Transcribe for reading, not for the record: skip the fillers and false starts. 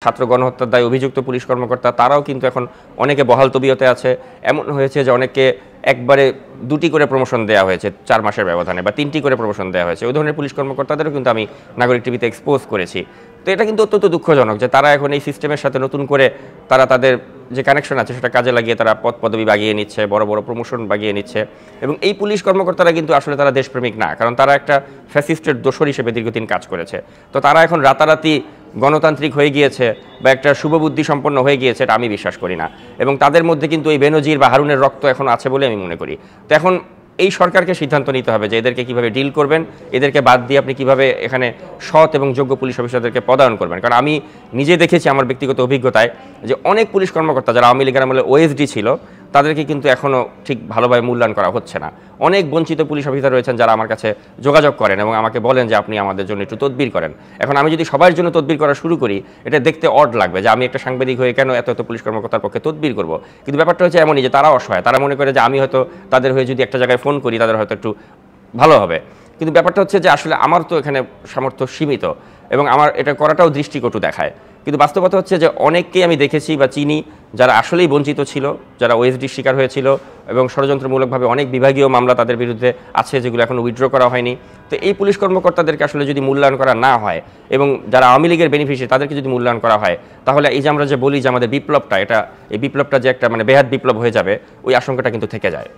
ছাত্র গণহত্যার দায়ে অভিযুক্ত পুলিশ কর্মকর্তা তারাও কিন্তু এখন অনেকে বহাল তবিয়তে আছে। এমন হয়েছে যে অনেককে একবারে 2টি করে প্রমোশন দেওয়া হয়েছে 4 মাসের ব্যবধানে, বা 3টি করে প্রমোশন দেওয়া হয়েছে। ওই ধরনের পুলিশ কর্মকর্তাদেরও কিন্তু আমি নাগরিক টিভিতে এক্সপোজ করেছি। তো এটা কিন্তু অত্যন্ত দুঃখজনক যে তারা এখন এই সিস্টেমের সাথে নতুন করে তারা তাদের যে কানেকশন আছে সেটা কাজে লাগিয়ে তারা পদ পদবি বাগিয়ে নিচ্ছে, বড় বড় প্রমোশন বাগিয়ে নিচ্ছে। এবং এই পুলিশ কর্মকর্তারা কিন্তু আসলে তারা দেশপ্রেমিক না, কারণ তারা একটা ফ্যাসিস্টের দোসর হিসেবে দীর্ঘদিন কাজ করেছে। তো তারা এখন রাতারাতি গণতান্ত্রিক হয়ে গিয়েছে বা একটা শুভবুদ্ধি সম্পন্ন হয়ে গিয়েছে, এটা আমি বিশ্বাস করি না। এবং তাদের মধ্যে কিন্তু এই বেনজির বা হারুনের রক্ত এখন আছে বলে আমি মনে করি। তো এখন এই সরকারকে সিদ্ধান্ত নিতে হবে যে এদেরকে কিভাবে ডিল করবেন, এদেরকে বাদ দিয়ে আপনি কিভাবে এখানে সৎ এবং যোগ্য পুলিশ অফিসারদেরকে পদায়ন করবেন। কারণ আমি নিজে দেখেছি আমার ব্যক্তিগত অভিজ্ঞতায় যে অনেক পুলিশ কর্মকর্তা যারা আওয়ামী লীগের আমলে ওএসডি ছিল তাদেরকে কিন্তু এখনও ঠিক ভালোভাবে মূল্যায়ন করা হচ্ছে না। অনেক বঞ্চিত পুলিশ অফিসার রয়েছেন যারা আমার কাছে যোগাযোগ করেন এবং আমাকে বলেন যে আপনি আমাদের জন্য একটু তদবির করেন। এখন আমি যদি সবার জন্য তদবির করা শুরু করি, এটা দেখতে অড লাগবে যে আমি একটা সাংবাদিক হয়ে কেন এত এত পুলিশ কর্মকর্তার পক্ষে তদবির করব। কিন্তু ব্যাপারটা হচ্ছে এমনই যে তারা অসহায়, তারা মনে করে যে আমি হয়তো তাদের হয়ে যদি একটা জায়গায় ফোন করি তাদের হয়তো একটু ভালো হবে। কিন্তু ব্যাপারটা হচ্ছে যে আসলে আমার তো এখানে সামর্থ্য সীমিত এবং আমার এটা করাটাও দৃষ্টিকটু দেখায়। কিন্তু বাস্তবতা হচ্ছে যে অনেককেই আমি দেখেছি বা চিনি যারা আসলেই বঞ্চিত ছিল, যারা ওএসডির শিকার হয়েছিল এবং ষড়যন্ত্রমূলকভাবে অনেক বিভাগীয় মামলা তাদের বিরুদ্ধে আছে যেগুলো এখনো উইথড্র করা হয়নি। তো এই পুলিশ কর্মকর্তাদেরকে আসলে যদি মূল্যায়ন করা না হয় এবং যারা আওয়ামী লীগের বেনিফিশিয়ারি তাদেরকে যদি মূল্যায়ন করা হয়, তাহলে এই যে আমরা যে বলি যে আমাদের বিপ্লবটা, এটা এই বিপ্লবটা যে একটা মানে বেহাত বিপ্লব হয়ে যাবে, ওই আশঙ্কাটা কিন্তু থেকে যায়।